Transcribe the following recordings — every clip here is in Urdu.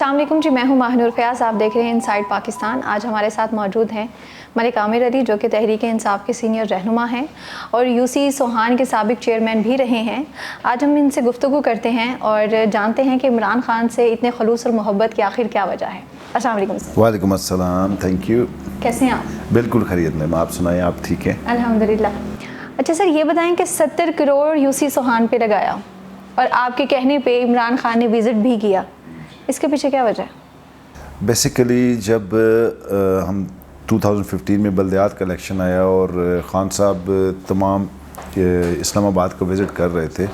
السلام علیکم جی، میں ہوں ماہنور فیاض. آپ دیکھ رہے ہیں انسائیڈ پاکستان. آج ہمارے ساتھ موجود ہیں ملک عامر علی، جو کہ تحریک انصاف کے سینئر رہنما ہیں اور UC سوہان کے سابق چیئرمین بھی رہے ہیں. آج ہم ان سے گفتگو کرتے ہیں اور جانتے ہیں کہ عمران خان سے اتنے خلوص اور محبت کی آخر کیا وجہ ہے. السلام علیکم سر. وعلیکم السلام. Thank you. کیسے ہیں آپ؟ بالکل خیریت میں. آپ سنائیں، آپ ٹھیک ہیں؟ الحمدللہ. اچھا سر، یہ بتائیں کہ 70 کروڑ UC سوہان پہ لگایا اور آپ کے کہنے پہ عمران خان نے وزٹ بھی کیا، اس کے پیچھے کیا وجہ ہے؟ بیسیکلی جب ہم 2015 میں بلدیات کا الیکشن آیا اور خان صاحب تمام اسلام آباد کو وزٹ کر رہے تھے،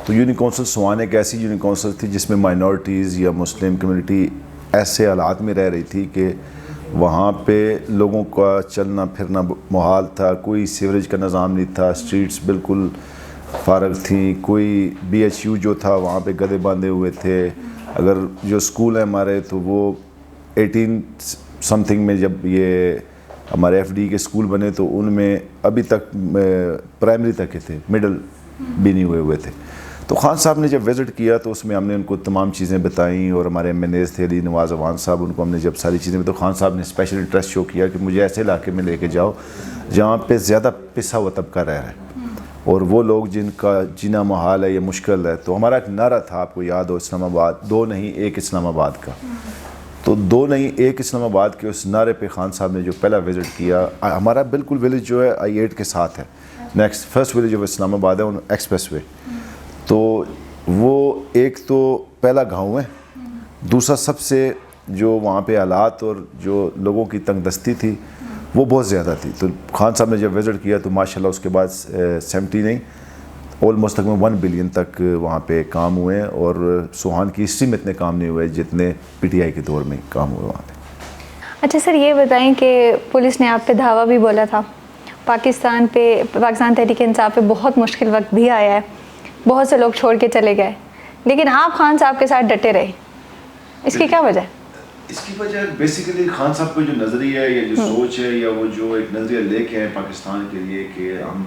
تو یونی کونسل سوان ایک ایسی یونی کونسل تھی جس میں مائنورٹیز یا مسلم کمیونٹی ایسے حالات میں رہ رہی تھی کہ وہاں پہ لوگوں کا چلنا پھرنا محال تھا. کوئی سیوریج کا نظام نہیں تھا، اسٹریٹس بالکل فارغ تھیں. کوئی BHU جو تھا وہاں پہ گدھے باندھے ہوئے تھے. اگر جو اسکول ہیں ہمارے تو وہ 18 سمتھنگ میں جب یہ ہمارے FD کے اسکول بنے تو ان میں ابھی تک پرائمری تک کے تھے، مڈل بھی نہیں ہوئے تھے. تو خان صاحب نے جب وزٹ کیا تو اس میں ہم نے ان کو تمام چیزیں بتائیں اور ہمارے MNAs تھے علی نواز اوان صاحب، ان کو ہم نے جب ساری چیزیں تو خان صاحب نے اسپیشل انٹرسٹ شو کیا کہ مجھے ایسے علاقے میں لے کے جاؤ جہاں پہ زیادہ پسا ہوا طبقہ رہ رہا ہے اور وہ لوگ جن کا جینا محال ہے یا مشکل ہے. تو ہمارا ایک نعرہ تھا، آپ کو یاد ہو، اسلام آباد 2 نہیں 1 اسلام آباد کا. تو 2 نہیں 1 اسلام آباد کے اس نعرے پہ خان صاحب نے جو پہلا وزٹ کیا، ہمارا بالکل ولیج جو ہے I-8 کے ساتھ ہے، نیکسٹ فرسٹ ولیج آف اسلام آباد ہے ایکسپریس وے. تو وہ ایک تو پہلا گاؤں ہے، دوسرا سب سے جو وہاں پہ حالات اور جو لوگوں کی تنگ دستی تھی وہ بہت زیادہ تھی. تو خان صاحب نے جب وزٹ کیا تو ماشاءاللہ اس کے بعد 70 نہیں آلموسٹ تقریباً 1 بلین تک وہاں پہ کام ہوئے ہیں اور سوہان کی ہسٹری میں اتنے کام نہیں ہوئے جتنے PTI کے دور میں کام ہوئے وہاں پہ. اچھا سر، یہ بتائیں کہ پولیس نے آپ پہ دھاوا بھی بولا تھا، پاکستان تحریک انصاف پہ بہت مشکل وقت بھی آیا ہے، بہت سے لوگ چھوڑ کے چلے گئے، لیکن آپ خان صاحب کے ساتھ ڈٹے رہے، اس کی کیا وجہ ہے؟ اس کی وجہ بیسیکلی خان صاحب کا جو نظریہ ہے یا جو سوچ ہے یا وہ جو ایک نظریہ لے کے آئے پاکستان کے لیے کہ ہم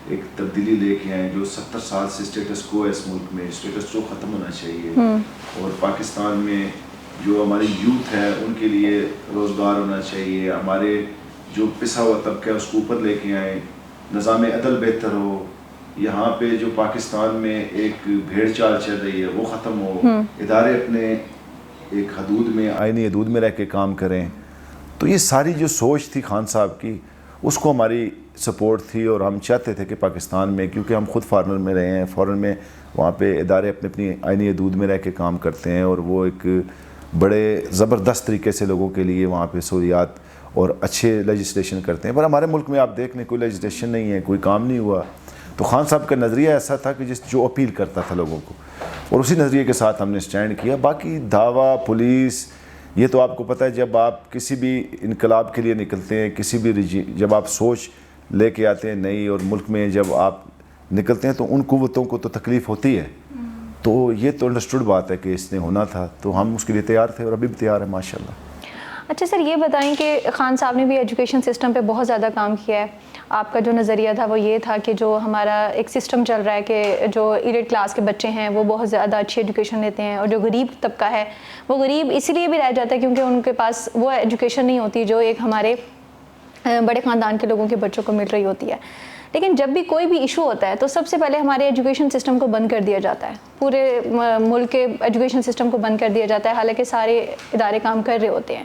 ایک تبدیلی لے کے آئیں. جو 70 سال سے اسٹیٹس کو ہے اس ملک میں، اسٹیٹس کو ختم ہونا چاہیے اور پاکستان میں جو ہماری یوتھ ہے ان کے لیے روزگار ہونا چاہیے. ہمارے جو پسا ہوا طبقہ ہے اس کو اوپر لے کے آئیں، نظام عدل بہتر ہو. یہاں پہ جو پاکستان میں ایک بھیڑ چال چل رہی ہے وہ ختم ہو، ادارے اپنے ایک حدود میں آئینی حدود میں رہ کے کام کریں. تو یہ ساری جو سوچ تھی خان صاحب کی، اس کو ہماری سپورٹ تھی اور ہم چاہتے تھے کہ پاکستان میں، کیونکہ ہم خود فارن میں رہے ہیں، فارن میں وہاں پہ ادارے اپنی آئینی حدود میں رہ کے کام کرتے ہیں اور وہ ایک بڑے زبردست طریقے سے لوگوں کے لیے وہاں پہ سہولیات اور اچھے لیجسلیشن کرتے ہیں. پر ہمارے ملک میں آپ دیکھ لیں کوئی لیجسلیشن نہیں ہے، کوئی کام نہیں ہوا. تو خان صاحب کا نظریہ ایسا تھا کہ جو اپیل کرتا تھا لوگوں کو، اور اسی نظریے کے ساتھ ہم نے سٹینڈ کیا. باقی دعویٰ پولیس، یہ تو آپ کو پتہ ہے جب آپ کسی بھی انقلاب کے لیے نکلتے ہیں، کسی بھی جب آپ سوچ لے کے آتے ہیں نئی اور ملک میں جب آپ نکلتے ہیں تو ان قوتوں کو تو تکلیف ہوتی ہے. تو یہ تو انڈرسٹوڈ بات ہے کہ اس نے ہونا تھا، تو ہم اس کے لیے تیار تھے اور ابھی بھی تیار ہیں ماشاءاللہ. اچھا سر، یہ بتائیں کہ خان صاحب نے بھی ایجوکیشن سسٹم پہ بہت زیادہ کام کیا ہے. آپ کا جو نظریہ تھا وہ یہ تھا کہ جو ہمارا ایک سسٹم چل رہا ہے کہ جو ایلیٹ کلاس کے بچے ہیں وہ بہت زیادہ اچھی ایجوکیشن لیتے ہیں اور جو غریب طبقہ ہے وہ غریب اسی لیے بھی رہ جاتا ہے کیونکہ ان کے پاس وہ ایجوکیشن نہیں ہوتی جو ایک ہمارے بڑے خاندان کے لوگوں کے بچوں کو مل رہی ہوتی ہے. لیکن جب بھی کوئی بھی ایشو ہوتا ہے تو سب سے پہلے ہمارے ایجوکیشن سسٹم کو بند کر دیا جاتا ہے، پورے ملک کے ایجوکیشن سسٹم کو بند کر دیا جاتا ہے، حالانکہ سارے ادارے کام کر رہے ہوتے ہیں.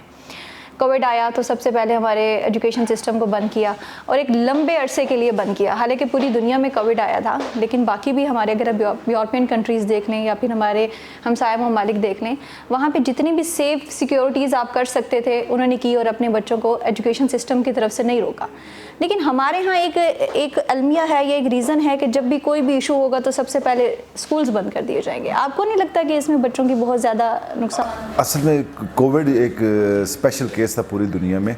کووڈ آیا تو سب سے پہلے ہمارے ایجوکیشن سسٹم کو بند کیا اور ایک لمبے عرصے کے لیے بند کیا. حالانکہ پوری دنیا میں کووڈ آیا تھا، لیکن باقی بھی ہمارے اگر یورپین کنٹریز دیکھ لیں یا پھر ہمارے ہمسایہ ممالک دیکھ لیں، وہاں پہ جتنی بھی سیف سیکیورٹیز آپ کر سکتے تھے انہوں نے کی اور اپنے بچوں کو ایجوکیشن سسٹم کی طرف سے نہیں روکا. لیکن ہمارے ہاں ایک المیہ ہے یا ایک ریزن ہے کہ جب بھی کوئی بھی ایشو ہوگا تو سب سے پہلے اسکولز بند کر دیے جائیں گے. آپ کو نہیں لگتا کہ اس میں بچوں کی بہت زیادہ نقصان؟ اصل میں کووڈ ایک اسپیشل کیس تھا پوری دنیا میں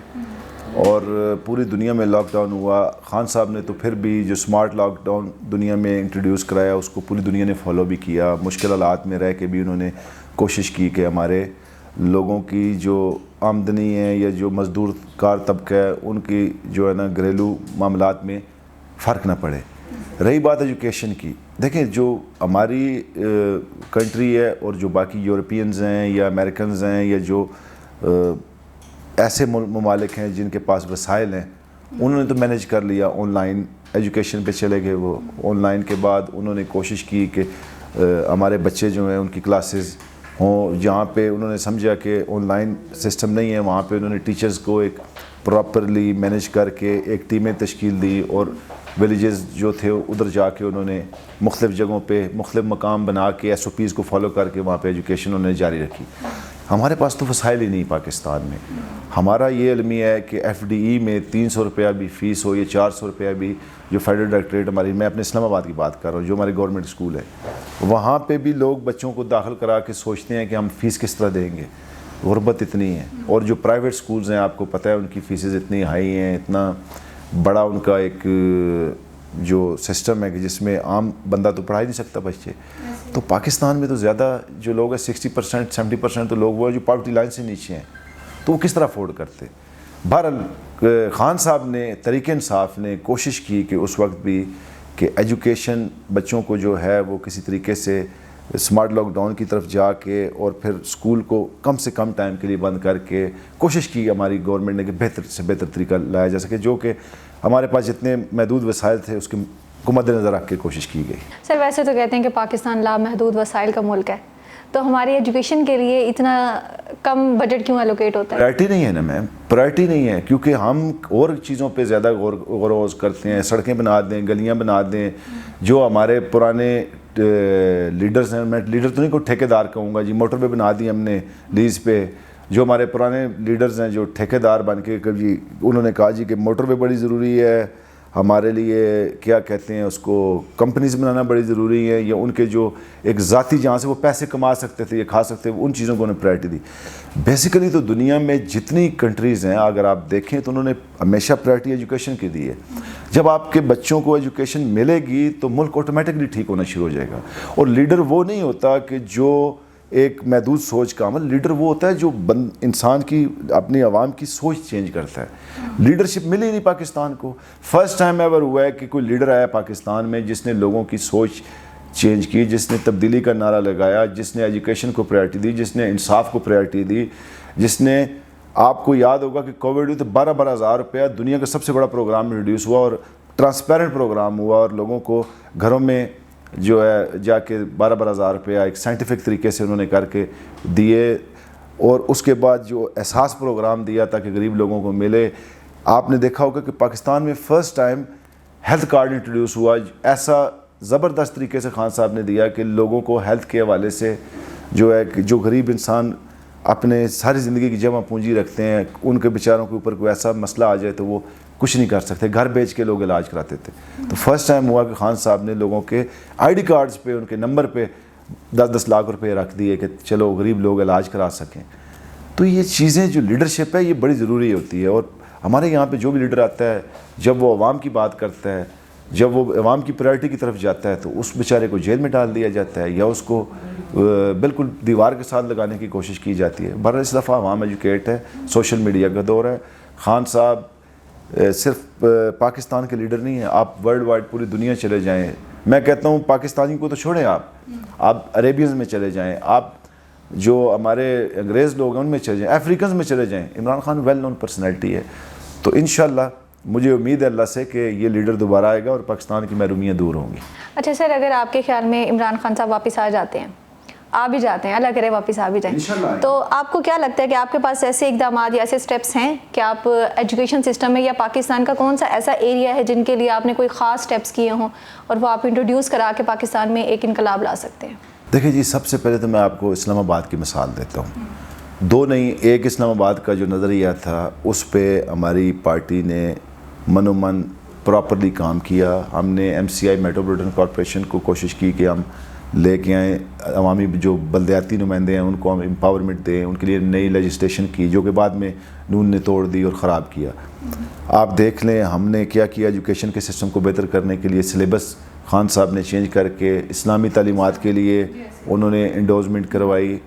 اور پوری دنیا میں لاک ڈاؤن ہوا. خان صاحب نے تو پھر بھی جو اسمارٹ لاک ڈاؤن دنیا میں انٹروڈیوس کرایا اس کو پوری دنیا نے فالو بھی کیا. مشکل حالات میں رہ کے بھی انہوں نے کوشش کی کہ ہمارے لوگوں کی جو آمدنی ہے یا جو مزدور کار طبقہ ہے ان کی جو ہے نا گھریلو معاملات میں فرق نہ پڑے. رہی بات ایجوکیشن کی، دیکھیں جو ہماری کنٹری ہے اور جو باقی یورپینز ہیں یا امریکنز ہیں یا جو ایسے ممالک ہیں جن کے پاس وسائل ہیں، انہوں نے تو مینیج کر لیا، آن لائن ایجوکیشن پہ چلے گئے وہ. آن لائن کے بعد انہوں نے کوشش کی کہ ہمارے بچے جو ہیں ان کی کلاسز ہوں. جہاں پہ انہوں نے سمجھا کہ آن لائن سسٹم نہیں ہے، وہاں پہ انہوں نے ٹیچرز کو ایک پراپرلی مینیج کر کے ایک ٹیمیں تشکیل دی، اور ولیجز جو تھے ادھر جا کے انہوں نے مختلف جگہوں پہ مختلف مقام بنا کے SOPs کو فالو کر کے وہاں پہ ایجوکیشن انہوں نے جاری رکھی. ہمارے پاس تو وسائل ہی نہیں پاکستان میں. ہمارا یہ المیہ ہے کہ FDE میں 300 روپیہ بھی فیس ہو یا 400 روپیہ بھی، جو فیڈرل ڈائریکٹریٹ ہماری، میں اپنے اسلام آباد کی بات کر رہا ہوں جو ہماری گورنمنٹ اسکول ہے، وہاں پہ بھی لوگ بچوں کو داخل کرا کے سوچتے ہیں کہ ہم فیس کس طرح دیں گے. غربت اتنی ہے. اور جو پرائیویٹ سکولز ہیں آپ کو پتہ ہے ان کی فیسز اتنی ہائی ہیں، اتنا بڑا ان کا ایک جو سسٹم ہے کہ جس میں عام بندہ تو پڑھا ہی نہیں سکتا بچے. تو پاکستان میں تو زیادہ جو لوگ ہیں 60% 70% تو لوگ وہ جو پاورٹی لائن سے نیچے ہیں، تو وہ کس طرح افورڈ کرتے. بہرحال خان صاحب نے، تحریک انصاف نے کوشش کی کہ اس وقت بھی کہ ایجوکیشن بچوں کو جو ہے وہ کسی طریقے سے اسمارٹ لاک ڈاؤن کی طرف جا کے اور پھر اسکول کو کم سے کم ٹائم کے لیے بند کر کے کوشش کی ہماری گورنمنٹ نے کہ بہتر سے بہتر طریقہ لایا جا سکے، جو کہ ہمارے پاس جتنے محدود وسائل تھے اس کو مد نظر رکھ کے کوشش کی گئی. سر ویسے تو کہتے ہیں کہ پاکستان لامحدود وسائل کا ملک ہے، تو ہماری ایجوکیشن کے لیے اتنا کم بجٹ کیوں الوکیٹ ہوتا ہے؟ پرائرٹی نہیں ہے نا میم، پرائرٹی نہیں ہے، کیونکہ ہم اور چیزوں پہ زیادہ غور و خوض کرتے ہیں. سڑکیں بنا دیں، گلیاں بنا دیں. جو ہمارے پرانے لیڈرز ہیں، میں لیڈر تو نہیں کو ٹھیکیدار کہوں گا جی، موٹر وے بنا دی ہم نے لیز پہ. جو ہمارے پرانے لیڈرز ہیں جو ٹھیکیدار بن کے جی انہوں نے کہا جی کہ موٹر وے بڑی ضروری ہے ہمارے لیے، کیا کہتے ہیں اس کو، کمپنیز بنانا بڑی ضروری ہے، یا ان کے جو ایک ذاتی جہاں سے وہ پیسے کما سکتے تھے یا کھا سکتے تھے ان چیزوں کو انہوں نے پرائرٹی دی. بیسیکلی تو دنیا میں جتنی کنٹریز ہیں اگر آپ دیکھیں تو انہوں نے ہمیشہ پرائرٹی ایجوکیشن کی دی ہے. جب آپ کے بچوں کو ایجوکیشن ملے گی تو ملک آٹومیٹکلی ٹھیک ہونا شروع ہو جائے گا. اور لیڈر وہ نہیں ہوتا کہ جو ایک محدود سوچ کا عمل، لیڈر وہ ہوتا ہے جو انسان کی اپنی عوام کی سوچ چینج کرتا ہے. لیڈرشپ ملی نہیں پاکستان کو. فرسٹ ٹائم ایور ہوا ہے کہ کوئی لیڈر آیا پاکستان میں جس نے لوگوں کی سوچ چینج کی، جس نے تبدیلی کا نعرہ لگایا، جس نے ایجوکیشن کو پرائرٹی دی، جس نے انصاف کو پرائرٹی دی، جس نے، آپ کو یاد ہوگا کہ کووڈ ہوئی تو 12,000 روپیہ دنیا کا سب سے بڑا پروگرام انٹروڈیوس ہوا اور ٹرانسپیرنٹ پروگرام ہوا، اور لوگوں کو گھروں میں جو ہے جا کے 12,000 روپیہ ایک سائنٹیفک طریقے سے انہوں نے کر کے دیے. اور اس کے بعد جو احساس پروگرام دیا تاکہ غریب لوگوں کو ملے. آپ نے دیکھا ہوگا کہ پاکستان میں first time health card introduce ہوا، ایسا زبردست طریقے سے خان صاحب نے دیا کہ لوگوں کو ہیلتھ کے حوالے سے جو ہے کہ جو غریب انسان اپنے ساری زندگی کی جمع پونجی رکھتے ہیں، ان کے بیچاروں کے اوپر کوئی ایسا مسئلہ آ جائے تو وہ کچھ نہیں کر سکتے، گھر بیچ کے لوگ علاج کراتے تھے. تو فرسٹ ٹائم ہوا کہ خان صاحب نے لوگوں کے ID کارڈز پہ، ان کے نمبر پہ 10-10 لاکھ روپے رکھ دیے کہ چلو غریب لوگ علاج کرا سکیں. تو یہ چیزیں جو لیڈرشپ ہے یہ بڑی ضروری ہوتی ہے. اور ہمارے یہاں پہ جو بھی لیڈر آتا ہے جب وہ عوام کی بات کرتا ہے، جب وہ عوام کی پرائرٹی کی طرف جاتا ہے تو اس بیچارے کو جیل میں ڈال دیا جاتا ہے یا اس کو بالکل دیوار کے ساتھ لگانے کی کوشش کی جاتی ہے. بہرحال اس دفعہ عوام ایجوکیٹ ہے، سوشل میڈیا کا دور ہے. خان صاحب صرف پاکستان کے لیڈر نہیں ہیں، آپ ورلڈ وائڈ پوری دنیا چلے جائیں. میں کہتا ہوں پاکستانی کو تو چھوڑیں، آپ عربینز میں چلے جائیں، آپ جو ہمارے انگریز لوگ ہیں ان میں چلے جائیں، افریقنز میں چلے جائیں. Imran Khan well known personality ہے. تو انشاءاللہ مجھے امید ہے اللہ سے کہ یہ لیڈر دوبارہ آئے گا اور پاکستان کی محرومیاں دور ہوں گی. اچھا سر، اگر آپ کے خیال میں عمران خان صاحب واپس آ جاتے ہیں، آ بھی جاتے ہیں، اللہ کرے واپس آ بھی جائیں، تو آپ کو کیا لگتا ہے کہ آپ کے پاس ایسے اقدامات یا ایسے سٹیپس ہیں کہ آپ ایجوکیشن سسٹم میں یا پاکستان کا کون سا ایسا ایریا ہے جن کے لیے آپ نے کوئی خاص سٹیپس کیے ہوں اور وہ آپ انٹروڈیوس کرا کے پاکستان میں ایک انقلاب لا سکتے ہیں؟ دیکھیں جی، سب سے پہلے تو میں آپ کو اسلام آباد کی مثال دیتا ہوں. دو نہیں، ایک اسلام آباد کا جو نظریہ تھا اس پہ ہماری پارٹی نے من و من پراپرلی کام کیا. ہم نے MCI میٹروپولیٹن کارپوریشن کو کوشش کی کہ ہم لے کے آئیں، عوامی جو بلدیاتی نمائندے ہیں ان کو ہم امپاورمنٹ دیں، ان کے لیے نئی لیجسلیشن کی جو کہ بعد میں نون نے توڑ دی اور خراب کیا. آپ دیکھ لیں ہم نے کیا کیا ایجوکیشن کے سسٹم کو بہتر کرنے کے لیے. سلیبس خان صاحب نے چینج کر کے اسلامی تعلیمات کے لیے انہوں نے انڈورسمنٹ کروائی.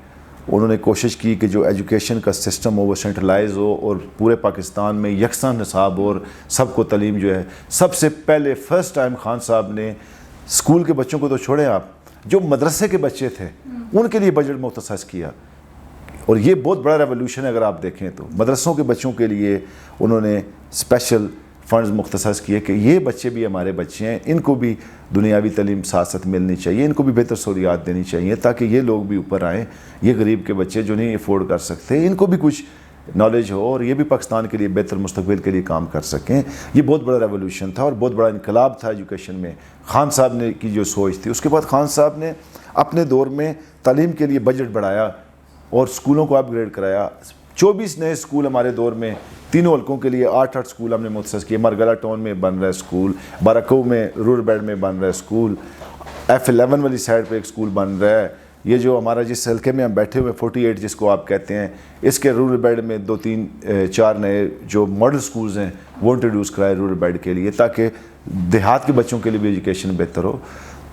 انہوں نے کوشش کی کہ جو ایجوکیشن کا سسٹم ہو وہ سینٹرلائز ہو اور پورے پاکستان میں یکساں نصاب ہو اور سب کو تعلیم جو ہے. سب سے پہلے فرسٹ ٹائم خان صاحب نے اسکول کے بچوں کو تو چھوڑیں آپ, جو مدرسے کے بچے تھے ان کے لیے بجٹ مختص کیا, اور یہ بہت بڑا ریولوشن ہے. اگر آپ دیکھیں تو مدرسوں کے بچوں کے لیے انہوں نے اسپیشل فنڈز مختص کیے کہ یہ بچے بھی ہمارے بچے ہیں, ان کو بھی دنیاوی تعلیم ساتھ ساتھ ملنی چاہیے, ان کو بھی بہتر سہولیات دینی چاہیے تاکہ یہ لوگ بھی اوپر آئیں. یہ غریب کے بچے جو نہیں افورڈ کر سکتے ان کو بھی کچھ نالج ہو اور یہ بھی پاکستان کے لیے بہتر مستقبل کے لیے کام کر سکیں. یہ بہت بڑا ریولوشن تھا اور بہت بڑا انقلاب تھا ایجوکیشن میں. خان صاحب نے کی جو سوچ تھی, اس کے بعد خان صاحب نے اپنے دور میں تعلیم کے لیے بجٹ بڑھایا اور اسکولوں کو اپ گریڈ کرایا. 24 نئے اسکول ہمارے دور میں, تینوں حلقوں کے لیے 8 اسکول ہم نے مختص کیے. مرگلا ٹاؤن میں بن رہا ہے اسکول, بارکو میں رورل بیلٹ میں بن رہا ہے اسکول, F11 والی سائڈ پہ ایک اسکول بن رہا ہے. یہ جو ہمارا جس حلقے میں ہم بیٹھے ہوئے 48 جس کو آپ کہتے ہیں, اس کے رورل بیلٹ میں 2-3-4 نئے جو ماڈل اسکولز ہیں وہ انٹروڈیوس کرائے رورل بیلٹ کے لیے تاکہ دیہات کے بچوں کے لیے بھی ایجوکیشن بہتر ہو.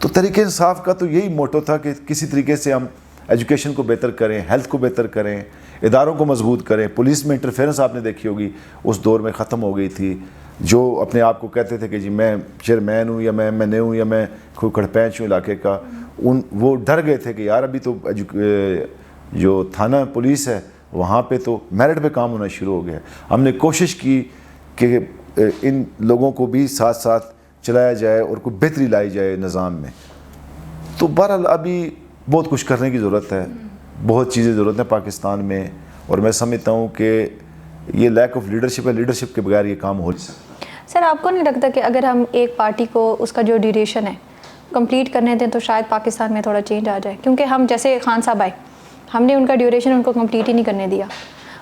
تو تحریک انصاف کا تو یہی موٹو تھا کہ کسی طریقے سے ہم ایجوکیشن کو بہتر کریں, ہیلتھ کو بہتر کریں, اداروں کو مضبوط کریں. پولیس میں انٹرفیئرنس آپ نے دیکھی ہوگی اس دور میں ختم ہو گئی تھی. جو اپنے آپ کو کہتے تھے کہ جی میں چیئرمین ہوں یا میں MNA ہوں یا میں کوئی کھڑپینچ ہوں علاقے کا, وہ ڈر گئے تھے کہ یار ابھی تو جو تھانہ پولیس ہے وہاں پہ تو میرٹ پہ کام ہونا شروع ہو گیا. ہم نے کوشش کی کہ ان لوگوں کو بھی ساتھ ساتھ چلایا جائے اور کوئی بہتری لائی جائے نظام میں. تو بہرحال ابھی بہت کچھ کرنے کی ضرورت ہے, بہت چیزیں ضرورت ہیں پاکستان میں, اور میں سمجھتا ہوں کہ یہ لیک آف لیڈرشپ ہے, لیڈرشپ کے بغیر یہ کام ہو نہیں سکتا. سر آپ کو نہیں لگتا کہ اگر ہم ایک پارٹی کو اس کا جو ڈیوریشن ہے کمپلیٹ کرنے دیں تو شاید پاکستان میں تھوڑا چینج آ جائے؟ کیونکہ ہم جیسے خان صاحب آئے, ہم نے ان کا ڈیوریشن ان کو کمپلیٹ ہی نہیں کرنے دیا,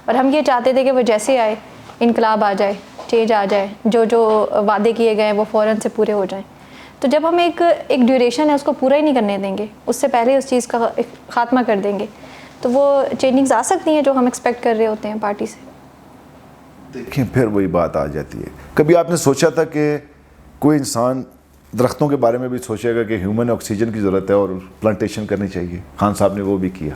اور ہم یہ چاہتے تھے کہ وہ جیسے آئے انقلاب آ جائے, چینج آ جائے, جو وعدے کیے گئے ہیں وہ فوراً سے پورے ہو جائیں. تو جب ہم ایک ڈیوریشن ہے اس کو پورا ہی نہیں کرنے دیں گے, اس سے پہلے اس چیز کا خاتمہ کر دیں گے, تو وہ چینجنگز آ سکتی ہیں جو ہم ایکسپیکٹ کر رہے ہوتے ہیں پارٹی سے. دیکھیں پھر وہی بات آ جاتی ہے. کبھی آپ نے سوچا تھا کہ کوئی انسان درختوں کے بارے میں بھی سوچے گا کہ ہیومن آکسیجن کی ضرورت ہے اور پلانٹیشن کرنی چاہیے؟ خان صاحب نے وہ بھی کیا.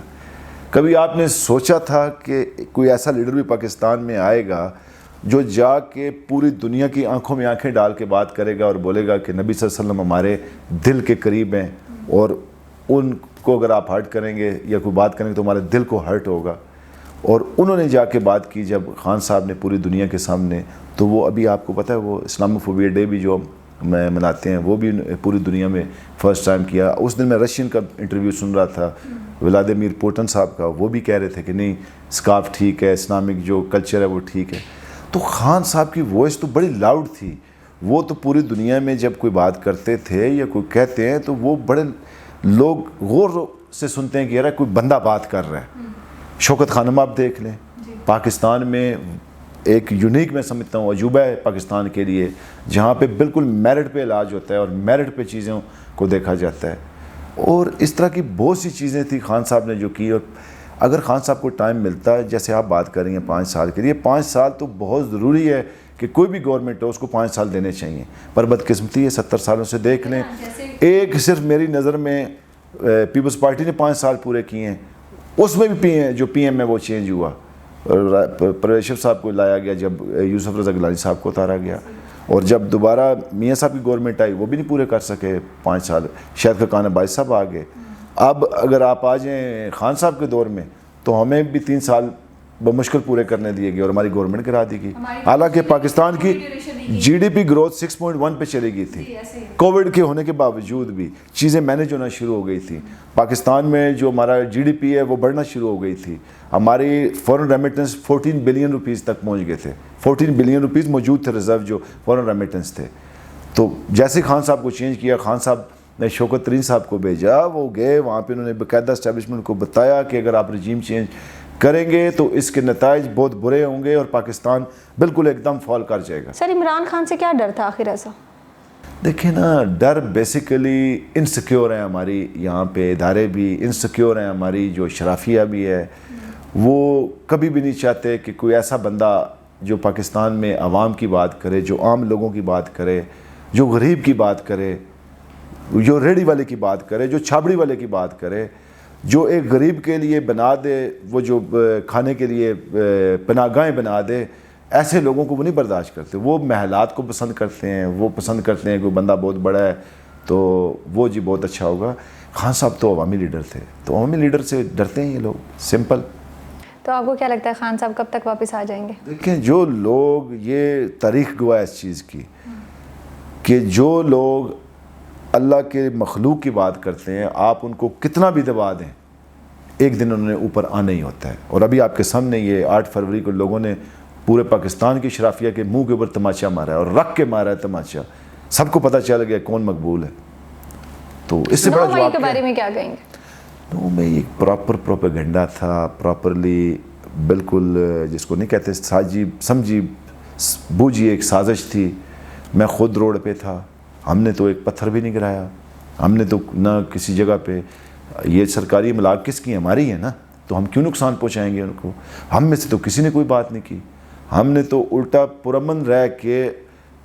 کبھی آپ نے سوچا تھا کہ کوئی ایسا لیڈر بھی پاکستان میں آئے گا جو جا کے پوری دنیا کی آنکھوں میں آنکھیں ڈال کے بات کرے گا اور بولے گا کہ نبی صلی اللہ علیہ وسلم ہمارے دل کے قریب ہیں اور ان کو اگر آپ ہرٹ کریں گے یا کوئی بات کریں گے تو ہمارے دل کو ہرٹ ہوگا؟ اور انہوں نے جا کے بات کی جب خان صاحب نے پوری دنیا کے سامنے, تو وہ ابھی آپ کو پتہ ہے وہ اسلاموفوبیا ڈے بھی جو میں مناتے ہیں وہ بھی پوری دنیا میں فرسٹ ٹائم کیا. اس دن میں رشین کا انٹرویو سن رہا تھا, ولادیمیر پوٹن صاحب کا, وہ بھی کہہ رہے تھے کہ نہیں اسکارف ٹھیک ہے, اسلامک جو کلچر ہے وہ ٹھیک ہے. تو خان صاحب کی وائس تو بڑی لاؤڈ تھی, وہ تو پوری دنیا میں جب کوئی بات کرتے تھے یا کوئی کہتے ہیں تو وہ بڑے لوگ غور سے سنتے ہیں کہ یار کوئی بندہ بات کر رہا ہے. شوکت خانم آپ دیکھ لیں, پاکستان میں ایک یونیک میں سمجھتا ہوں عجوبہ ہے پاکستان کے لیے, جہاں پہ بالکل میرٹ پہ علاج ہوتا ہے اور میرٹ پہ چیزوں کو دیکھا جاتا ہے. اور اس طرح کی بہت سی چیزیں تھی خان صاحب نے جو کی. اور اگر خان صاحب کو ٹائم ملتا ہے, جیسے آپ بات کر رہی ہیں 5 سال کے لیے, 5 سال تو بہت ضروری ہے کہ کوئی بھی گورنمنٹ ہو اس کو 5 سال دینے چاہیے. پر بدقسمتی ہے 70 سالوں سے دیکھ لیں, ایک صرف میری نظر میں پیپلز پارٹی نے 5 سال پورے کیے ہیں, اس میں بھی جو پی ایم ہے وہ چینج ہوا. پرویز مشرف صاحب کو لایا گیا جب یوسف رضا گیلانی صاحب کو اتارا گیا, اور جب دوبارہ میاں صاحب کی گورنمنٹ آئی وہ بھی نہیں پورے کر سکے 5 سال. شاید خاقان عباس صاحب آ گئے. اب اگر آپ آ جائیں خان صاحب کے دور میں تو ہمیں بھی 3 سال بمشکل پورے کرنے دیے گئے اور ہماری گورنمنٹ کرا دی گئی. حالانکہ پاکستان کی GDP گروتھ 6.1 پہ چلی گئی تھی, کووڈ کے ہونے کے باوجود بھی چیزیں مینیج ہونا شروع ہو گئی تھی. پاکستان میں جو ہمارا GDP ہے وہ بڑھنا شروع ہو گئی تھی. ہماری فورن ریمیٹنس 14 بلین روپیز تک پہنچ گئے تھے. 14 بلین روپیز موجود تھے ریزرو جو فورن ریمیٹنس تھے. تو جیسے خان صاحب کو چینج کیا, خان صاحب نے شوکت ترین صاحب کو بھیجا, وہ گئے وہاں پہ, انہوں نے باقاعدہ اسٹیبلشمنٹ کو بتایا کہ اگر آپ رجیم چینج کریں گے تو اس کے نتائج بہت برے ہوں گے اور پاکستان بالکل ایک دم فال کر جائے گا. سر عمران خان سے کیا ڈر تھا آخر ایسا؟ دیکھیں نا, ڈر بیسیکلی انسیکیور ہیں ہماری یہاں پہ ادارے بھی انسیکیور ہیں, ہماری جو شرافیہ بھی ہے وہ کبھی بھی نہیں چاہتے کہ کوئی ایسا بندہ جو پاکستان میں عوام کی بات کرے, جو عام لوگوں کی بات کرے, جو غریب کی بات کرے, جو ریڑھی والے کی بات کرے, جو چھابڑی والے کی بات کرے, جو ایک غریب کے لیے بنا دے, وہ جو کھانے کے لیے پناہ گاہیں بنا دے, ایسے لوگوں کو وہ نہیں برداشت کرتے. وہ محلات کو پسند کرتے ہیں, وہ پسند کرتے ہیں کہ بندہ بہت بڑا ہے تو وہ جی بہت اچھا ہوگا. خان صاحب تو عوامی لیڈر تھے, تو عوامی لیڈر سے ڈرتے ہیں یہ لوگ, سمپل. تو آپ کو کیا لگتا ہے خان صاحب کب تک واپس آ جائیں گے؟ دیکھیں جو لوگ, یہ تاریخ گواہ اس چیز کی کہ جو لوگ اللہ کے مخلوق کی بات کرتے ہیں, آپ ان کو کتنا بھی دبا دیں, ایک دن انہوں نے اوپر آنا ہی ہوتا ہے. اور ابھی آپ کے سامنے یہ 8 فروری کو لوگوں نے پورے پاکستان کی اشرافیہ کے منہ کے اوپر تماچا مارا ہے, اور رکھ کے مارا ہے تماچا. سب کو پتہ چل گیا کون مقبول ہے. تو اس سے بڑا جواب کے بارے میں کیا کہیں گے؟ نو میں ایک پراپر پروپیگنڈا تھا, پراپرلی بالکل جس کو نہیں کہتے ساجی سمجھی بوجھی ایک سازش تھی. میں خود روڈ پہ تھا, ہم نے تو ایک پتھر بھی نہیں گرایا, ہم نے تو نہ کسی جگہ پہ. یہ سرکاری املاک کس کی, ہماری ہے نا, تو ہم کیوں نقصان پہنچائیں گے ان کو؟ ہم میں سے تو کسی نے کوئی بات نہیں کی. ہم نے تو الٹا پرامن رہ کے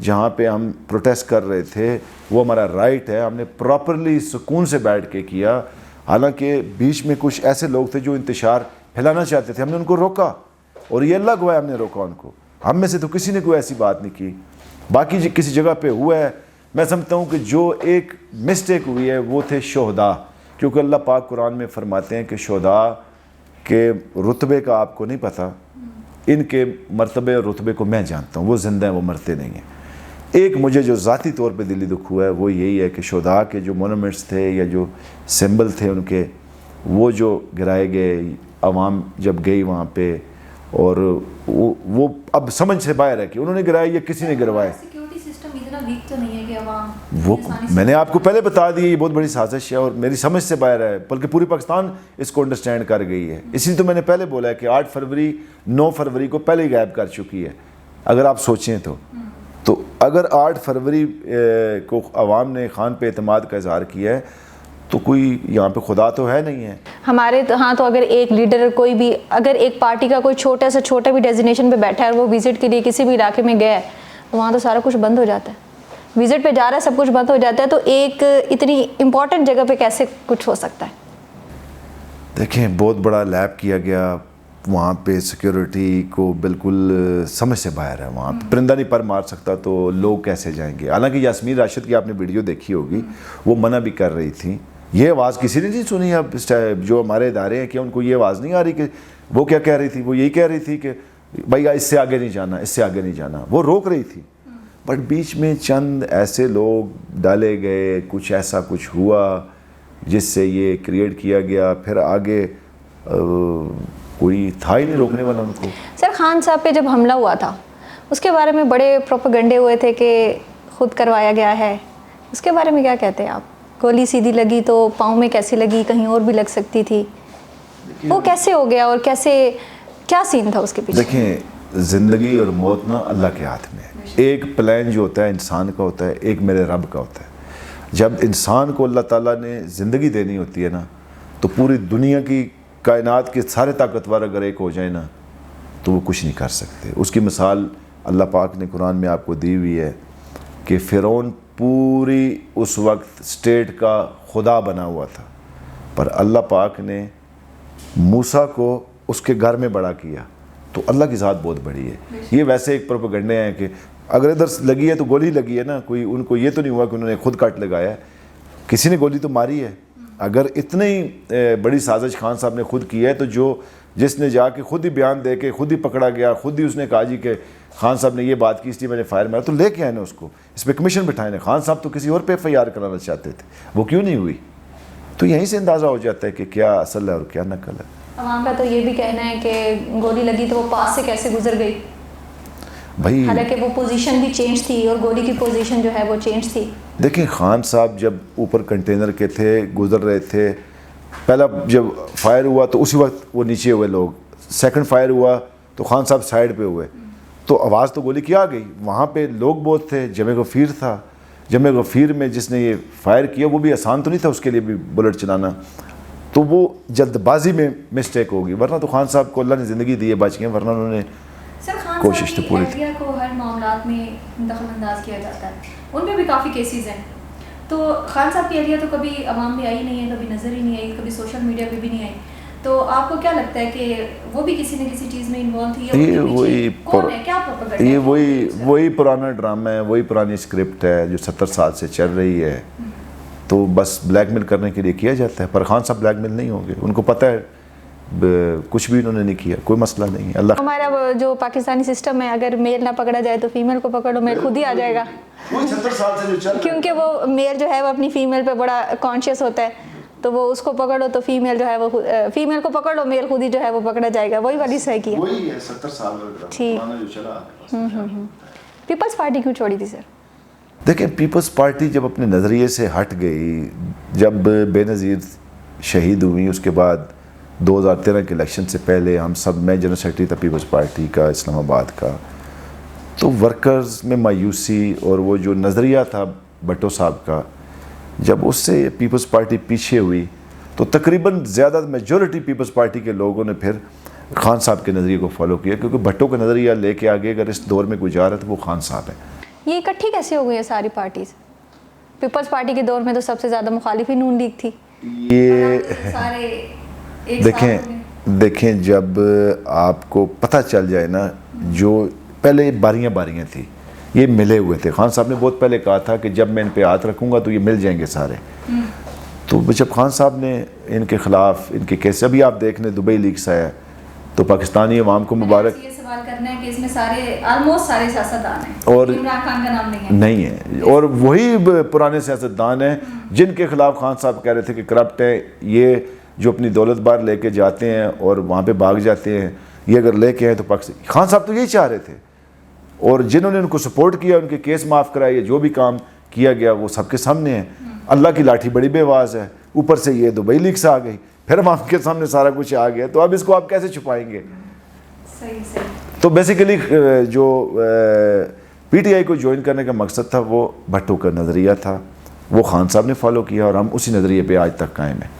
جہاں پہ ہم پروٹیسٹ کر رہے تھے, وہ ہمارا رائٹ ہے, ہم نے پراپرلی سکون سے بیٹھ کے کیا. حالانکہ بیچ میں کچھ ایسے لوگ تھے جو انتشار پھیلانا چاہتے تھے, ہم نے ان کو روکا, اور یہ اللہ گواہ ہم نے روکا ان کو. ہم میں سے تو کسی نے کوئی ایسی بات نہیں کی. باقی کسی جگہ پہ ہوا ہے, میں سمجھتا ہوں کہ جو ایک مسٹیک ہوئی ہے وہ تھے شہداء. کیونکہ اللہ پاک قرآن میں فرماتے ہیں کہ شہداء کے رتبے کا آپ کو نہیں پتہ, ان کے مرتبے اور رتبے کو میں جانتا ہوں, وہ زندہ ہیں, وہ مرتے نہیں ہیں. ایک مجھے جو ذاتی طور پہ دلی دکھ ہوا ہے وہ یہی ہے کہ شہداء کے جو مونومنٹس تھے یا جو سمبل تھے ان کے, وہ جو گرائے گئے, عوام جب گئی وہاں پہ, اور وہ اب سمجھ سے باہر ہے کہ انہوں نے گرائے یا کسی نے گروائے. وہ میں نے آپ کو پہلے بتا دیا, یہ بہت بڑی سازش ہے اور میری سمجھ سے باہر ہے, بلکہ پوری پاکستان اس کو انڈرسٹینڈ کر گئی ہے. اسی لیے تو میں نے پہلے بولا ہے کہ 8 فروری 9 فروری کو پہلے ہی غائب کر چکی ہے. اگر آپ سوچیں تو اگر 8 فروری کو عوام نے خان پہ اعتماد کا اظہار کیا ہے تو کوئی یہاں پہ خدا تو ہے نہیں ہے ہمارے ہاں. تو اگر ایک لیڈر کوئی بھی, اگر ایک پارٹی کا کوئی چھوٹا سے چھوٹا بھی ڈیزینیشن پہ بیٹھا ہے اور وہ وزٹ کے لیے کسی بھی علاقے میں گیا ہے, تو وہاں تو سارا کچھ بند ہو جاتا ہے. وزٹ پہ جا رہا ہے, سب کچھ بند ہو جاتا ہے. تو ایک اتنی امپورٹنٹ جگہ پہ کیسے کچھ ہو سکتا ہے؟ دیکھیں بہت بڑا لیب کیا گیا وہاں پہ, سیکیورٹی کو بالکل سمجھ سے باہر ہے. وہاں پہ پرندہ نہیں پر مار سکتا, تو لوگ کیسے جائیں گے؟ حالانکہ یاسمین راشد کی آپ نے ویڈیو دیکھی ہوگی, وہ منع بھی کر رہی تھی. یہ آواز کسی نے نہیں سنی. اب جو ہمارے ادارے ہیں, کیا ان کو یہ آواز نہیں آ رہی کہ وہ کیا کہہ رہی تھی؟ وہ یہی کہہ رہی تھی کہ بھائی اس سے آگے نہیں جانا, اس سے آگے نہیں جانا. وہ روک رہی تھی, بٹ بیچ میں چند ایسے لوگ ڈالے گئے, کچھ ایسا کچھ ہوا جس سے یہ کریٹ کیا گیا. پھر آگے کوئی تھا ہی نہیں روکنے والا ان کو. سر خان صاحب پہ جب حملہ ہوا تھا اس کے بارے میں بڑے پروپیگنڈے ہوئے تھے کہ خود کروایا گیا ہے, اس کے بارے میں کیا کہتے ہیں آپ؟ گولی سیدھی لگی تو پاؤں میں کیسی لگی, کہیں اور بھی لگ سکتی تھی, وہ کیسے ہو گیا اور کیسے, کیا سین تھا اس کے پیچھے؟ دیکھیں زندگی اور موت نا اللہ کے ہاتھ میں ہے. ایک پلان جو ہوتا ہے انسان کا ہوتا ہے, ایک میرے رب کا ہوتا ہے. جب انسان کو اللہ تعالیٰ نے زندگی دینی ہوتی ہے نا, تو پوری دنیا کی کائنات کے سارے طاقتور اگر ایک ہو جائیں نا تو وہ کچھ نہیں کر سکتے. اس کی مثال اللہ پاک نے قرآن میں آپ کو دی ہوئی ہے کہ فرعون پوری اس وقت اسٹیٹ کا خدا بنا ہوا تھا, پر اللہ پاک نے موسیٰ کو اس کے گھر میں بڑا کیا. تو اللہ کی ذات بہت بڑی ہے. یہ ویسے ایک پروپیگنڈے ہیں کہ اگر ادھر لگی ہے تو گولی لگی ہے نا, کوئی ان کو یہ تو نہیں ہوا کہ انہوں نے خود کٹ لگایا ہے, کسی نے گولی تو ماری ہے. اگر اتنی بڑی سازش خان صاحب نے خود کی ہے, تو جس نے جا کے خود ہی بیان دے کے خود ہی پکڑا گیا, خود ہی اس نے کہا جی کہ خان صاحب نے یہ بات کی اس لیے میں نے فائر مارا, تو لے کے آئے نا اس کو, اس پہ کمیشن بٹھائے نا. خان صاحب تو کسی اور پہ FIR کرانا چاہتے تھے, وہ کیوں نہیں ہوئی؟ تو یہیں سے اندازہ ہو جاتا ہے کہ کیا اصل ہے اور کیا نقل ہے. عوام کا تو یہ بھی کہنا ہے کہ گولی لگی تو وہ پاس سے کیسے گزر گئی بھائی, حالانکہ وہ پوزیشن بھی چینج تھی اور گولی کی پوزیشن جو ہے وہ چینج تھی. دیکھیں خان صاحب جب اوپر کنٹینر کے تھے, گزر رہے تھے, پہلا جب فائر ہوا تو اسی وقت وہ نیچے ہوئے لوگ, سیکنڈ فائر ہوا تو خان صاحب سائڈ پہ ہوئے, تو آواز تو گولی کی آ گئی. وہاں پہ لوگ بہت تھے, جمع غفیر تھا. جمع غفیر میں جس نے یہ فائر کیا وہ بھی آسان تو نہیں تھا اس کے لیے بھی بلٹ چلانا, تو وہ جلد بازی میں مسٹیک ہوگی. ورنہ تو خان صاحب کو اللہ نے زندگی دی ہے, بچ گئے, ورنہ انہوں نے کوشش تو پوری تھی. کو ہر معاملات میں دخل انداز کیا جاتا ہے, ان پہ بھی کافی کیسز ہیں, تو خان صاحب کی اہلیہ تو کبھی عوام میں آئی نہیں ہے, کبھی نظر ہی نہیں آئی, کبھی سوشل میڈیا پہ بھی نہیں آئی, تو آپ کو کیا لگتا ہے کہ وہ بھی کسی نہ کسی چیز میں انوالو تھی؟ یہ وہی پرانا ڈرامہ ہے, وہی پرانی اسکرپٹ ہے جو 70 سال سے چل رہی ہے, تو بس بلیک میل کرنے کے لیے کیا جاتا ہے. پر خان صاحب بلیک میل نہیں ہوں گے, ان کو پتہ ہے کچھ بھی انہوں نے نہیں کیا, کوئی مسئلہ نہیں ہے. اللہ ہمارا جو پاکستانی سسٹم ہے, اگر میل نہ پکڑا جائے تو فیمیل کو پکڑو, میل خود ہی آ جائے گا, کیونکہ وہ میل جو ہے وہ اپنی فیمیل پہ بڑا کانشیس ہوتا ہے, تو وہ اس کو پکڑو تو فیمیل جو ہے وہ فیمیل کو پکڑو, میل خود ہی جو ہے وہ پکڑا جائے گا. وہی والی صحیح کیا, وہی ہے 70 سال پرانا جو چلا. پیپلز پارٹی کیوں چھوڑی تھی سر؟ دیکھیں, پیپلز پارٹی جب اپنے نظریے سے ہٹ گئی, جب بے نظیر شہید ہوئی, اس کے بعد 2013 کے الیکشن سے پہلے ہم سب, میں جنرل سیکرٹری تھا پیپلز پارٹی کا اسلام آباد کا, تو ورکرز میں مایوسی اور وہ جو نظریہ تھا بھٹو صاحب کا, جب اس سے پیپلز پارٹی پیچھے ہوئی تو تقریباً زیادہ میجورٹی پیپلز پارٹی کے لوگوں نے پھر خان صاحب کے نظریے کو فالو کیا, کیونکہ بھٹو کا نظریہ لے کے آگے اگر اس دور میں کوئی جا رہا ہے تو وہ خان صاحب ہیں. یہ اکٹھی کیسے ہو گئی ہے ساری پارٹیز؟ پیپلز پارٹی کے دور میں تو سب سے زیادہ مخالف ہی نون لیگ تھی. یہ دیکھیں جب آپ کو پتہ چل جائے نا, جو پہلے باریاں تھیں, یہ ملے ہوئے تھے. خان صاحب نے بہت پہلے کہا تھا کہ جب میں ان پہ ہاتھ رکھوں گا تو یہ مل جائیں گے سارے. تو جب خان صاحب نے ان کے خلاف ان کے کیس, ابھی آپ دیکھ لیں دبئی لیکس آیا, تو پاکستانی عوام کو مبارک. یہ سوال کرنا ہے کہ اس میں سارے آلموسٹ سارے سیاستدان ہیں, اور عمران خان کا نام نہیں ہے, اور وہی پرانے سیاستدان ہیں جن کے خلاف خان صاحب کہہ رہے تھے کہ کرپٹ ہیں, یہ جو اپنی دولت بار لے کے جاتے ہیں اور وہاں پہ بھاگ جاتے ہیں, یہ اگر لے کے ہیں تو پاکستان. خان صاحب تو یہی چاہ رہے تھے, اور جنہوں نے ان کو سپورٹ کیا, ان کے کیس معاف کرائے, جو بھی کام کیا گیا وہ سب کے سامنے ہے. اللہ کی لاٹھی بڑی بے واز ہے, اوپر سے یہ دبئی لیکس آ گئی, پھر وہاں کے سامنے سارا کچھ آ گیا, تو اب اس کو آپ کیسے چھپائیں گے؟ تو بیسیکلی جو پی ٹی آئی کو جوائن کرنے کا مقصد تھا وہ بھٹو کا نظریہ تھا, وہ خان صاحب نے فالو کیا, اور ہم اسی نظریے پہ آج تک قائم ہیں.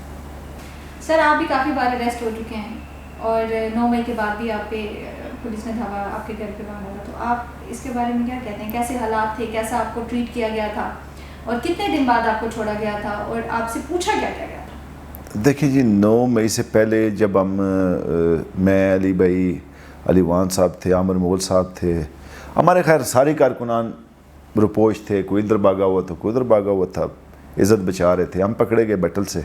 سر آپ بھی کافی بار اریسٹ ہو چکے ہیں, اور 9 مئی کے بعد بھی آپ پہ پولیس نے دھاوا آپ کے گھر پہ باندھا تھا, تو آپ اس کے بارے میں کیا کہتے ہیں؟ کیسے حالات تھے, کیسا آپ کو ٹریٹ کیا گیا تھا, اور کتنے دن بعد آپ کو چھوڑا گیا تھا, اور آپ سے پوچھا کیا کیا گیا تھا؟ دیکھیں جی, 9 مئی سے پہلے جب ہم, میں, علی بھائی, علی وان صاحب تھے, عامر مغل صاحب تھے, ہمارے خیر ساری کارکنان روپوش تھے, کوئی ادھر بھاگا ہوا تھا, کوئی ادھر بھاگا ہوا تھا, عزت بچا رہے تھے. ہم پکڑے گئے بیٹل سے,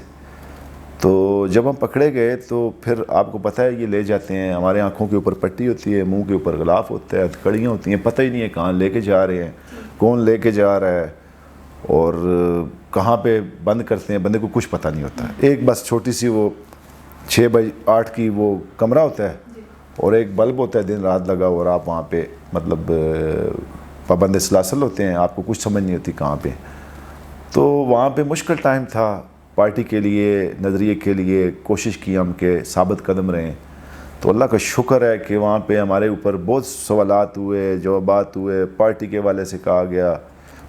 تو جب ہم پکڑے گئے تو پھر آپ کو پتہ ہے یہ لے جاتے ہیں, ہمارے آنکھوں کے اوپر پٹی ہوتی ہے, منہ کے اوپر غلاف ہوتا ہے, ہتھکڑیاں ہوتی ہیں, پتہ ہی نہیں ہے کہاں لے کے جا رہے ہیں, کون لے کے جا رہا ہے, اور کہاں پہ بند کرتے ہیں, بندے کو کچھ پتہ نہیں ہوتا. ایک بس چھوٹی سی وہ 6x8 کی وہ کمرہ ہوتا ہے, اور ایک بلب ہوتا ہے دن رات لگا, اور آپ وہاں پہ مطلب پابند سلاسل ہوتے ہیں, آپ کو کچھ سمجھ نہیں ہوتی کہاں پہ. تو وہاں پہ مشکل ٹائم تھا پارٹی کے لیے, نظریے کے لیے. کوشش کی ہم کہ ثابت قدم رہیں, تو اللہ کا شکر ہے کہ وہاں پہ ہمارے اوپر بہت سوالات ہوئے, جوابات ہوئے, پارٹی کے حوالے سے کہا گیا,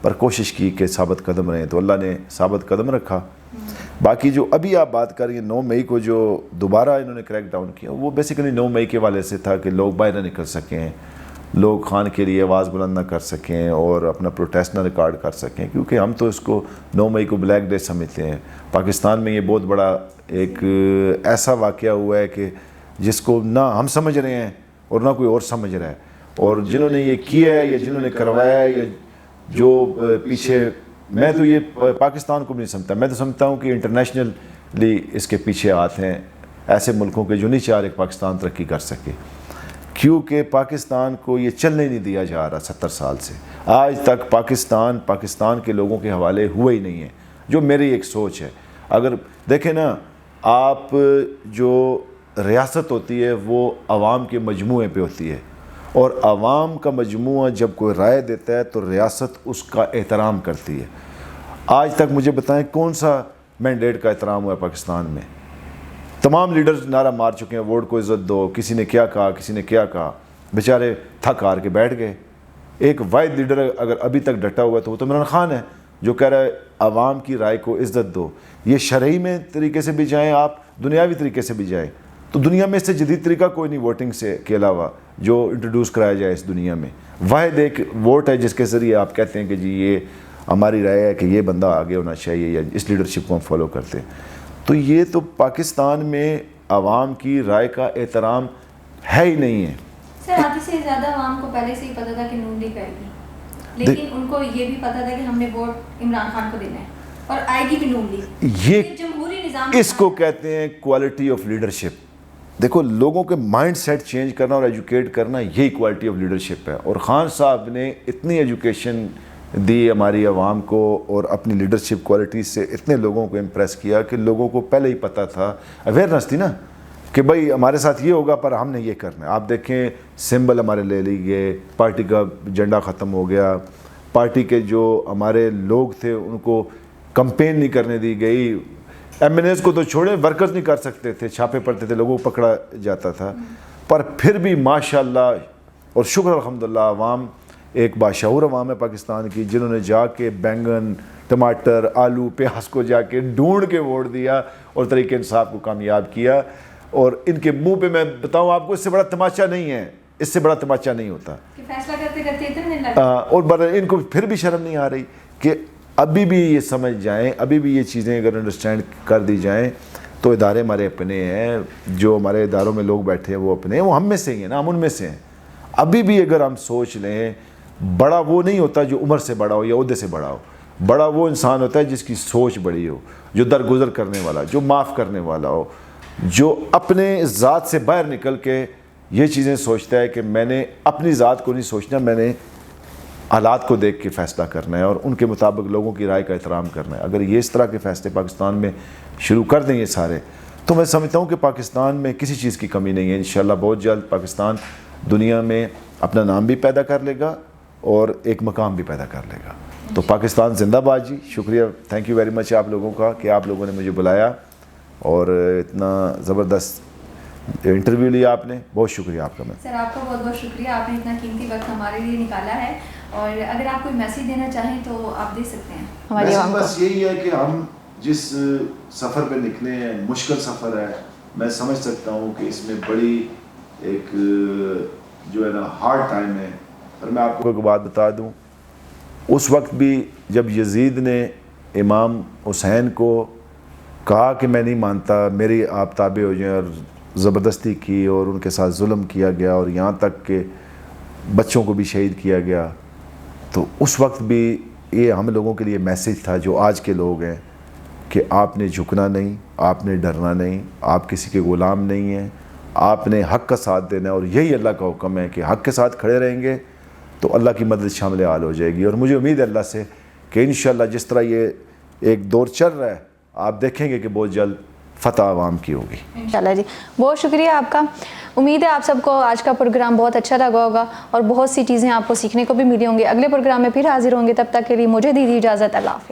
پر کوشش کی کہ ثابت قدم رہیں, تو اللہ نے ثابت قدم رکھا. باقی جو ابھی آپ بات کر رہی ہیں 9 مئی کو جو دوبارہ انہوں نے کریک ڈاؤن کیا, وہ بیسیکلی 9 مئی کے حوالے سے تھا کہ لوگ باہر نہ نکل سکیں, لوگ خان کے لیے آواز بلند نہ کر سکیں, اور اپنا پروٹیسٹ نہ ریکارڈ کر سکیں, کیونکہ ہم تو اس کو 9 مئی کو بلیک ڈے سمجھتے ہیں. پاکستان میں یہ بہت بڑا ایک ایسا واقعہ ہوا ہے کہ جس کو نہ ہم سمجھ رہے ہیں اور نہ کوئی اور سمجھ رہا ہے, اور جنہوں نے یہ کیا ہے یا جنہوں نے کروایا ہے, یا جو پیچھے, میں تو یہ پاکستان کو بھی نہیں سمجھتا, میں تو سمجھتا ہوں کہ انٹرنیشنلی اس کے پیچھے ہاتھ ہیں ایسے ملکوں کے جو نہیں چاہ رہے پاکستان ترقی کر سکے, کیونکہ پاکستان کو یہ چلنے نہیں دیا جا رہا 70 سال سے. آج تک پاکستان کے لوگوں کے حوالے ہوئے ہی نہیں ہیں, جو میری ایک سوچ ہے. اگر دیکھیں نا, آپ جو ریاست ہوتی ہے وہ عوام کے مجموعے پہ ہوتی ہے, اور عوام کا مجموعہ جب کوئی رائے دیتا ہے تو ریاست اس کا احترام کرتی ہے. آج تک مجھے بتائیں کون سا مینڈیٹ کا احترام ہوا ہے پاکستان میں؟ تمام لیڈرز نعرہ مار چکے ہیں ووٹ کو عزت دو, کسی نے کیا کہا, کسی نے کیا کہا, بیچارے تھک ہار کے بیٹھ گئے. ایک واحد لیڈر اگر ابھی تک ڈٹا ہوا ہے تو وہ تو عمران خان ہے, جو کہہ رہا ہے عوام کی رائے کو عزت دو. یہ شرعی میں طریقے سے بھی جائیں آپ, دنیاوی طریقے سے بھی جائیں, تو دنیا میں اس سے جدید طریقہ کوئی نہیں ووٹنگ سے کے علاوہ جو انٹروڈیوس کرایا جائے اس دنیا میں. واحد ایک ووٹ ہے جس کے ذریعے آپ کہتے ہیں کہ جی یہ ہماری رائے ہے کہ یہ بندہ آگے ہونا چاہیے یا اس لیڈرشپ کو ہم فالو کرتے ہیں. تو یہ تو پاکستان میں عوام کی رائے کا احترام ہے ہی نہیں ہے. سر آدھی سے زیادہ عوام کو پہلے سے ہی پتا تھا کہ نون لیگ آئے گی, لیکن ان کو یہ بھی پتا تھا کہ ہم نے ووٹ عمران خان کو دینا ہے اور آئے گی بھی نون لیگ. یہ جمہوری نظام اس کو کہتے ہیں کوالٹی آف لیڈرشپ. دیکھو لوگوں کے مائنڈ سیٹ چینج کرنا اور ایجوکیٹ کرنا یہی کوالٹی آف لیڈرشپ ہے. اور خان صاحب نے اتنی ایجوکیشن دی ہماری عوام کو اور اپنی لیڈرشپ کوالٹی سے اتنے لوگوں کو امپریس کیا کہ لوگوں کو پہلے ہی پتہ تھا, اویئرنیس تھی نا کہ بھائی ہمارے ساتھ یہ ہوگا پر ہم نے یہ کرنا ہے. آپ دیکھیں سمبل ہمارے لے لی گئے, پارٹی کا جھنڈا ختم ہو گیا, پارٹی کے جو ہمارے لوگ تھے ان کو کمپین نہیں کرنے دی گئی. ایم این ایز کو تو چھوڑے, ورکرز نہیں کر سکتے تھے, چھاپے پڑتے تھے, لوگوں کو پکڑا جاتا تھا. پر پھر بھی ماشاءاللہ اور شکر الحمدللہ عوام ایک باشعور عوام ہے پاکستان کی, جنہوں نے جا کے بینگن, ٹماٹر, آلو, پیاز کو جا کے ڈھونڈ کے ووٹ دیا اور تحریک انصاف کو کامیاب کیا. اور ان کے منہ پہ میں بتاؤں آپ کو اس سے بڑا تماشا نہیں ہے, اس سے بڑا تماشا نہیں ہوتا. فیصلہ کرتے کرتے اتنے لگا اور ان کو پھر بھی شرم نہیں آ رہی کہ ابھی بھی یہ سمجھ جائیں, ابھی بھی یہ چیزیں اگر انڈرسٹینڈ کر دی جائیں تو ادارے ہمارے اپنے ہیں, جو ہمارے اداروں میں لوگ بیٹھے ہیں وہ اپنے ہیں, وہ ہم میں سے ہی ہیں نا, ہم ان میں سے ہیں. ابھی بھی اگر ہم سوچ لیں, بڑا وہ نہیں ہوتا جو عمر سے بڑا ہو یا عہدے سے بڑا ہو, بڑا وہ انسان ہوتا ہے جس کی سوچ بڑی ہو, جو درگزر کرنے والا, جو معاف کرنے والا ہو, جو اپنے ذات سے باہر نکل کے یہ چیزیں سوچتا ہے کہ میں نے اپنی ذات کو نہیں سوچنا, میں نے حالات کو دیکھ کے فیصلہ کرنا ہے اور ان کے مطابق لوگوں کی رائے کا احترام کرنا ہے. اگر یہ اس طرح کے فیصلے پاکستان میں شروع کر دیں یہ سارے, تو میں سمجھتا ہوں کہ پاکستان میں کسی چیز کی کمی نہیں ہے. انشاءاللہ بہت جلد پاکستان دنیا میں اپنا نام بھی پیدا کر لے گا اور ایک مقام بھی پیدا کر لے گا. تو پاکستان زندہ باد جی. شکریہ, تھینک یو ویری مچ آپ لوگوں کا کہ آپ لوگوں نے مجھے بلایا اور اتنا زبردست انٹرویو لیا آپ نے. بہت شکریہ آپ کا. میں سر آپ کا بہت بہت شکریہ, آپ نے اتنا قیمتی وقت ہمارے لیے نکالا ہے, اور اگر آپ کوئی میسیج دینا چاہیں تو آپ دے سکتے ہیں ہماری عوام کو. بس یہی ہے کہ ہم جس سفر پہ نکلے ہیں, مشکل سفر ہے, میں سمجھ سکتا ہوں کہ اس میں بڑی ایک جو ہے نا ہارڈ ٹائم ہے. اور میں آپ کو ایک بات بتا دوں, اس وقت بھی جب یزید نے امام حسین کو کہا کہ میں نہیں مانتا, میری آپ تابع ہو جائیں, اور زبردستی کی اور ان کے ساتھ ظلم کیا گیا اور یہاں تک کہ بچوں کو بھی شہید کیا گیا, تو اس وقت بھی یہ ہم لوگوں کے لیے میسیج تھا جو آج کے لوگ ہیں کہ آپ نے جھکنا نہیں, آپ نے ڈرنا نہیں, آپ کسی کے غلام نہیں ہیں, آپ نے حق کا ساتھ دینا ہے. اور یہی اللہ کا حکم ہے کہ حق کے ساتھ کھڑے رہیں گے تو اللہ کی مدد شامل حال ہو جائے گی. اور مجھے امید ہے اللہ سے کہ انشاءاللہ جس طرح یہ ایک دور چل رہا ہے, آپ دیکھیں گے کہ بہت جلد فتح عوام کی ہوگی انشاءاللہ. جی بہت شکریہ آپ کا. امید ہے آپ سب کو آج کا پروگرام بہت اچھا لگا ہوگا اور بہت سی چیزیں آپ کو سیکھنے کو بھی ملی ہوں گی. اگلے پروگرام میں پھر حاضر ہوں گے, تب تک کے لیے مجھے دیجیے اجازت. اللہ حافظ.